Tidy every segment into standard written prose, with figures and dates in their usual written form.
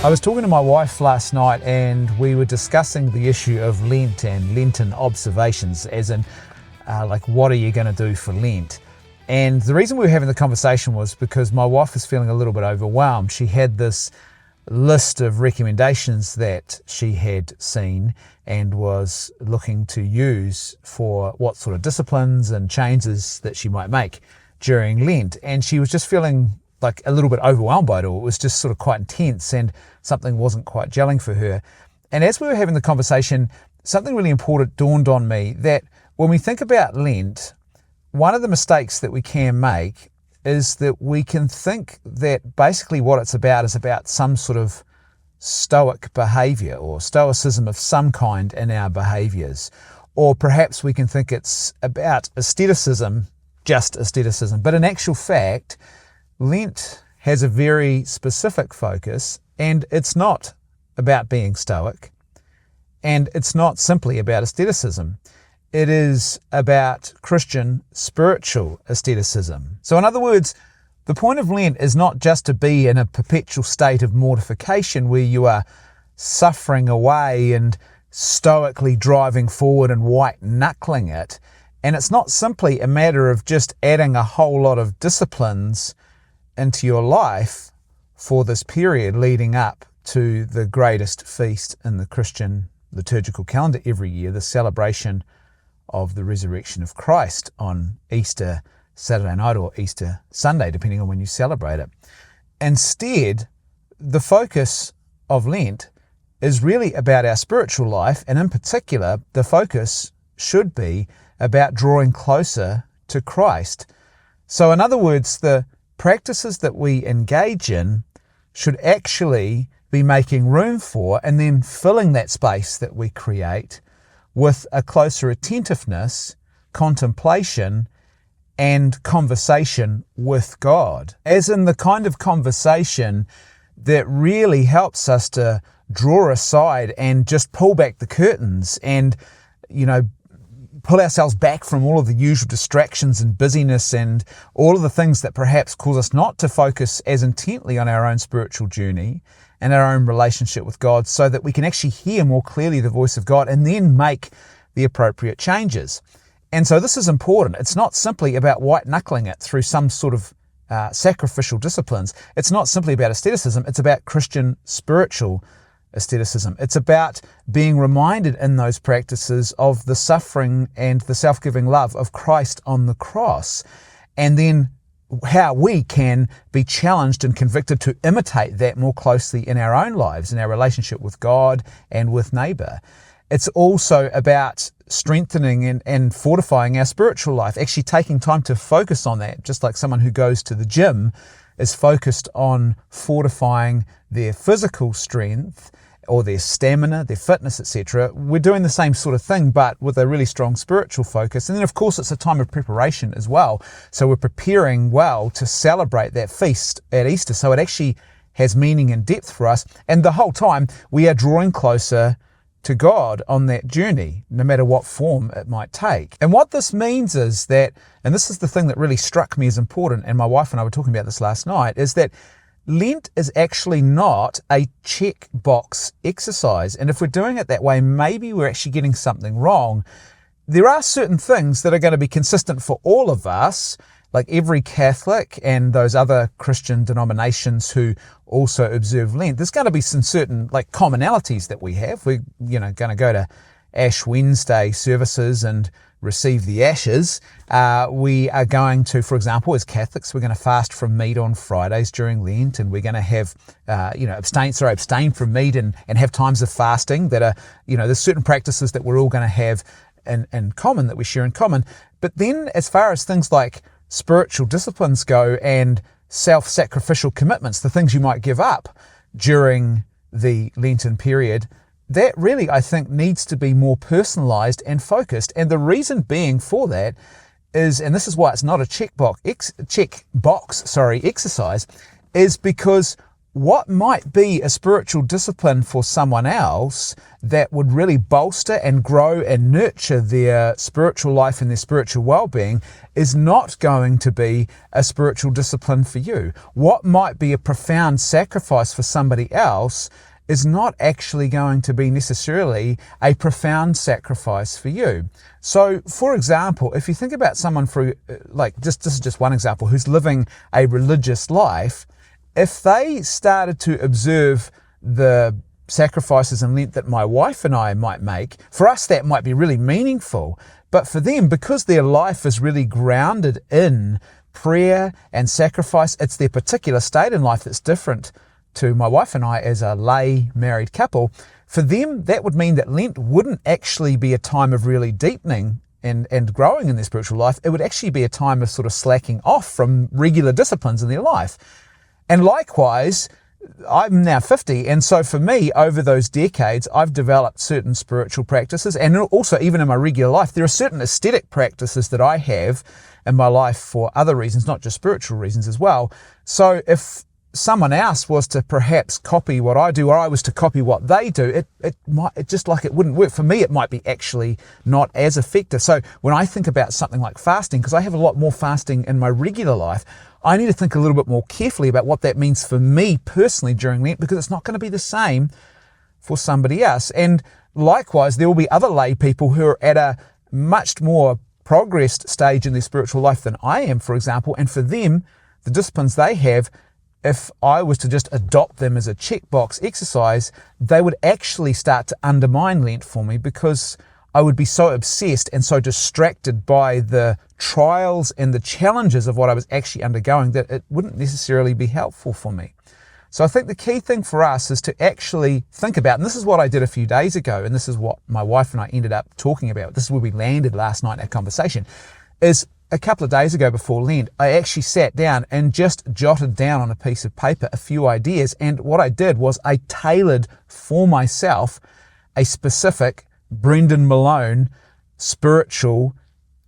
I was talking to my wife last night and we were discussing the issue of Lent and Lenten observations, as in what are you going to do for Lent? And the reason we were having the conversation was because my wife was feeling a little bit overwhelmed. She had this list of recommendations that she had seen and was looking to use for what sort of disciplines and changes that she might make during Lent. And she was just feeling like a little bit overwhelmed by it all. It was just sort of quite intense and something wasn't quite gelling for her. And as we were having the conversation, something really important dawned on me, that when we think about Lent, one of the mistakes that we can make is that we can think that basically what it's about is about some sort of stoic behavior or stoicism of some kind in our behaviors. Or perhaps we can think it's about asceticism, just asceticism. But in actual fact, Lent has a very specific focus, and it's not about being stoic, and it's not simply about asceticism. It is about Christian spiritual asceticism. So in other words, the point of Lent is not just to be in a perpetual state of mortification where you are suffering away and stoically driving forward and white-knuckling it. And it's not simply a matter of just adding a whole lot of disciplines into your life for this period leading up to the greatest feast in the Christian liturgical calendar every year, the celebration of the resurrection of Christ on Easter Saturday night or Easter Sunday, depending on when you celebrate it. Instead, the focus of Lent is really about our spiritual life, and in particular, the focus should be about drawing closer to Christ. So in other words, the practices that we engage in should actually be making room for and then filling that space that we create with a closer attentiveness, contemplation, and conversation with God. As in the kind of conversation that really helps us to draw aside and just pull back the curtains and, pull ourselves back from all of the usual distractions and busyness and all of the things that perhaps cause us not to focus as intently on our own spiritual journey and our own relationship with God, so that we can actually hear more clearly the voice of God and then make the appropriate changes. And so this is important. It's not simply about white-knuckling it through some sort of sacrificial disciplines. It's not simply about asceticism. It's about Christian spiritual asceticism. It's about being reminded in those practices of the suffering and the self-giving love of Christ on the cross, and then how we can be challenged and convicted to imitate that more closely in our own lives, in our relationship with God and with neighbour. It's also about strengthening and fortifying our spiritual life, actually taking time to focus on that, just like someone who goes to the gym is focused on fortifying their physical strength or their stamina, their fitness, etc. We're doing the same sort of thing, but with a really strong spiritual focus. And then, of course, it's a time of preparation as well. So we're preparing well to celebrate that feast at Easter. So it actually has meaning and depth for us. And the whole time we are drawing closer to God on that journey, no matter what form it might take. And what this means is that, and this is the thing that really struck me as important, and my wife and I were talking about this last night, is that Lent is actually not a checkbox exercise. And if we're doing it that way, maybe we're actually getting something wrong. There are certain things that are going to be consistent for all of us, like every Catholic and those other Christian denominations who also observe Lent. There's going to be some certain commonalities that we have. We're going to go to Ash Wednesday services and receive the ashes. We are going to, for example, as Catholics, we're going to fast from meat on Fridays during Lent, and we're going to have, abstain from meat and have times of fasting that are, there's certain practices that we're all going to have in common, that we share in common. But then as far as things like spiritual disciplines go and self-sacrificial commitments, the things you might give up during the Lenten period, that really, I think, needs to be more personalized and focused. And the reason being for that is, and this is why it's not a checkbox exercise, is because what might be a spiritual discipline for someone else that would really bolster and grow and nurture their spiritual life and their spiritual well-being is not going to be a spiritual discipline for you. What might be a profound sacrifice for somebody else is not actually going to be necessarily a profound sacrifice for you. So, for example, if you think about someone this is just one example, who's living a religious life, if they started to observe the sacrifices in Lent that my wife and I might make, for us that might be really meaningful. But for them, because their life is really grounded in prayer and sacrifice, it's their particular state in life that's different to my wife and I as a lay married couple. For them, that would mean that Lent wouldn't actually be a time of really deepening and growing in their spiritual life. It would actually be a time of sort of slacking off from regular disciplines in their life. And likewise, I'm now 50, and so for me, over those decades, I've developed certain spiritual practices, and also even in my regular life, there are certain aesthetic practices that I have in my life for other reasons, not just spiritual reasons as well. So if someone else was to perhaps copy what I do, or I was to copy what they do, it wouldn't work. For me, it might be actually not as effective. So when I think about something like fasting, because I have a lot more fasting in my regular life, I need to think a little bit more carefully about what that means for me personally during Lent, because it's not going to be the same for somebody else. And likewise, there will be other lay people who are at a much more progressed stage in their spiritual life than I am, for example, and for them, the disciplines they have, if I was to just adopt them as a checkbox exercise, they would actually start to undermine Lent for me, because I would be so obsessed and so distracted by the trials and the challenges of what I was actually undergoing that it wouldn't necessarily be helpful for me. So I think the key thing for us is to actually think about, and this is what I did a few days ago, and this is what my wife and I ended up talking about. This is where we landed last night in our conversation, is a couple of days ago before Lent, I actually sat down and just jotted down on a piece of paper a few ideas. And what I did was I tailored for myself a specific Brendan Malone spiritual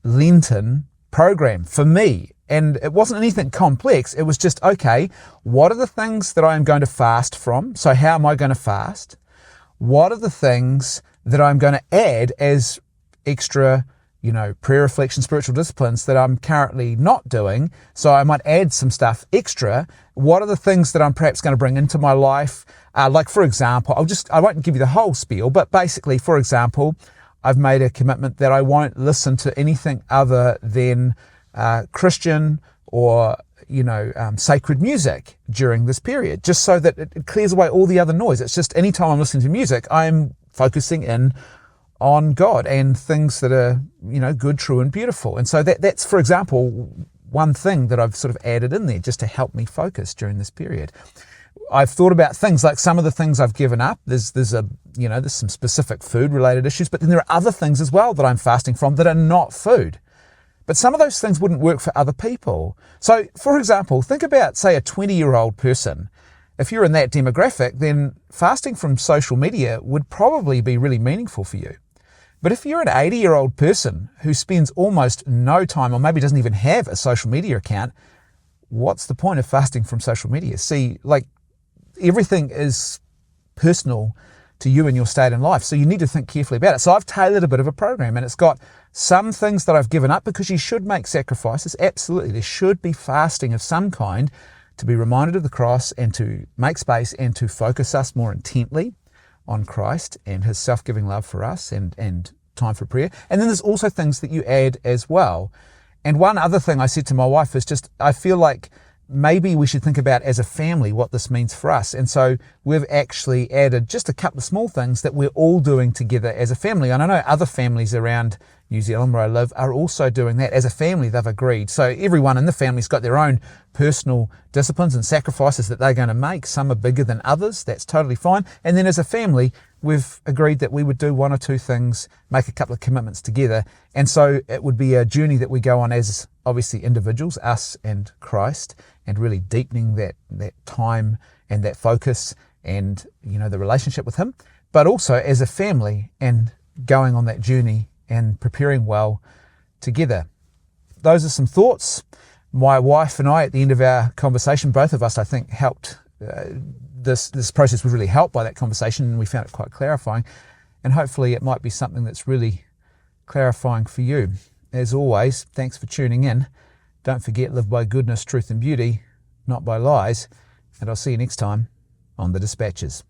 Lenten program for me. And it wasn't anything complex. It was just, okay, what are the things that I am going to fast from? So how am I going to fast? What are the things that I'm going to add as extra, prayer, reflection, spiritual disciplines that I'm currently not doing? So I might add some stuff extra. What are the things that I'm perhaps going to bring into my life? Like, for example, I won't give you the whole spiel, but basically, for example, I've made a commitment that I won't listen to anything other than Christian or, sacred music during this period, just so that it clears away all the other noise. It's just anytime I'm listening to music, I'm focusing in on God and things that are, good, true, and beautiful. And so that's, for example, one thing that I've sort of added in there just to help me focus during this period. I've thought about things like some of the things I've given up. There's some specific food related issues, but then there are other things as well that I'm fasting from that are not food. But some of those things wouldn't work for other people. So, for example, think about, say, a 20-year-old person. If you're in that demographic, then fasting from social media would probably be really meaningful for you. But if you're an 80-year-old person who spends almost no time, or maybe doesn't even have a social media account, what's the point of fasting from social media? See, everything is personal to you and your state in life. So you need to think carefully about it. So I've tailored a bit of a program, and it's got some things that I've given up, because you should make sacrifices. Absolutely. There should be fasting of some kind to be reminded of the cross and to make space and to focus us more intently on Christ and his self-giving love for us and time for prayer. And then there's also things that you add as well. And one other thing I said to my wife is just, I feel like maybe we should think about as a family what this means for us. And so we've actually added just a couple of small things that we're all doing together as a family. And I know other families around New Zealand where I live are also doing that. As a family, they've agreed. So everyone in the family's got their own personal disciplines and sacrifices that they're going to make. Some are bigger than others. That's totally fine. And then as a family, we've agreed that we would do one or two things, make a couple of commitments together. And so it would be a journey that we go on as obviously individuals, us and Christ, and really deepening that time and that focus and, the relationship with him, but also as a family and going on that journey and preparing well together. Those are some thoughts. My wife and I, at the end of our conversation, both of us, I think, helped this process was really helped by that conversation, and we found it quite clarifying. And hopefully it might be something that's really clarifying for you. As always, thanks for tuning in. Don't forget, live by goodness, truth and beauty, not by lies. And I'll see you next time on The Dispatches.